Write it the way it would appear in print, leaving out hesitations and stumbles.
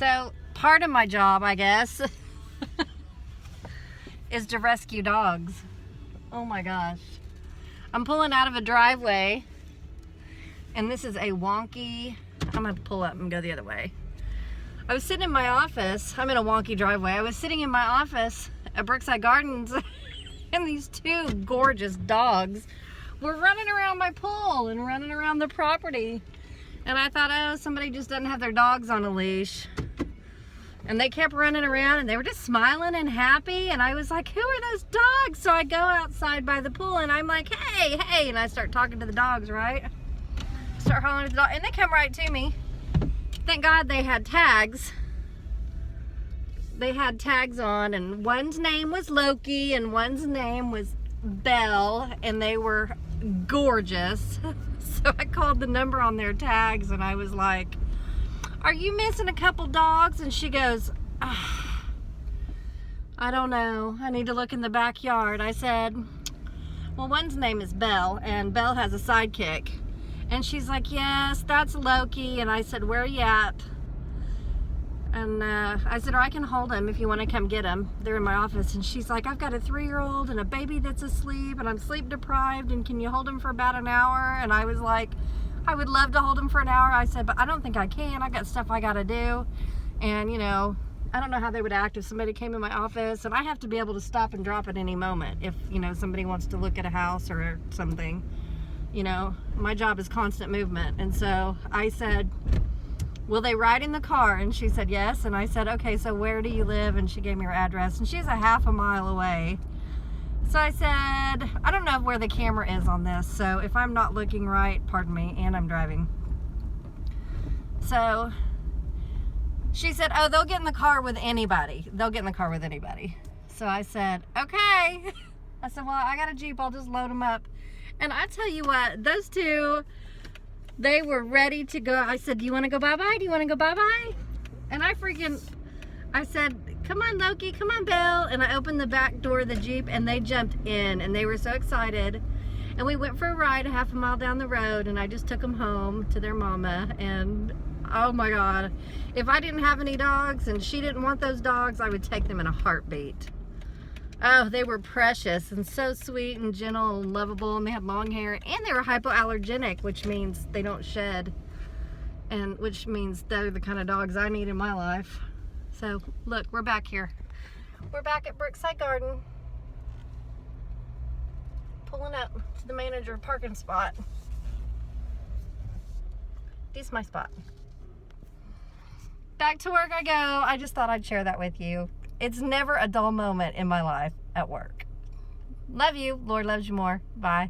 So part of my job, I guess, is to rescue dogs. Oh my gosh. I'm pulling out of a driveway, and this is a wonky, I'm gonna have to pull up and go the other way. I was sitting in my office, I'm in a wonky driveway. I was sitting in my office at Brookside Gardens and these two gorgeous dogs were running around my pool and running around the property. And I thought, oh, somebody just doesn't have their dogs on a leash. And they kept running around and they were just smiling and happy. And I was like, who are those dogs? So I go outside by the pool and I'm like, hey, hey. And I start talking to the dogs, right? Start hollering at the dog and they come right to me. Thank God they had tags. They had tags on, and one's name was Lokey and one's name was Belle, and they were gorgeous. So I called the number on their tags and I was like, are you missing a couple dogs? And she goes, I don't know. I need to look in the backyard. I said, well, one's name is Belle, and Belle has a sidekick. And she's like, yes, that's Lokey. And I said, where are you at? And I said, or I can hold him if you want to come get him. They're in my office. And she's like, I've got a 3-year-old and a baby that's asleep, and I'm sleep deprived, and can you hold him for about an hour? And I was like, I would love to hold him for an hour. I said, but I don't think I can. I got stuff I got to do. And, you know, I don't know how they would act if somebody came in my office. And I have to be able to stop and drop at any moment if, you know, somebody wants to look at a house or something. You know, my job is constant movement. And so I said, will they ride in the car? And she said yes. And I said, okay, so where do you live? And she gave me her address, and she's a half a mile away. So I said, I don't know where the camera is on this, so if I'm not looking right, pardon me, and I'm driving. So she said, oh, they'll get in the car with anybody. They'll get in the car with anybody. So I said, okay. I said, well, I got a Jeep, I'll just load them up. And I tell you what, those two, they were ready to go. I said, do you want to go bye-bye? Do you want to go bye-bye? And I said, come on, Lokey, come on, Belle. And I opened the back door of the Jeep, and they jumped in, and they were so excited. And we went for a ride a half a mile down the road, and I just took them home to their mama. And oh my God, if I didn't have any dogs and she didn't want those dogs, I would take them in a heartbeat. Oh, they were precious and so sweet and gentle and lovable, and they had long hair, and they were hypoallergenic, which means they don't shed, and which means they're the kind of dogs I need in my life. So look, we're back here. We're back at Brookside Garden, pulling up to the manager parking spot. This is my spot. Back to work I go. I just thought I'd share that with you. It's never a dull moment in my life at work. Love you. Lord loves you more. Bye.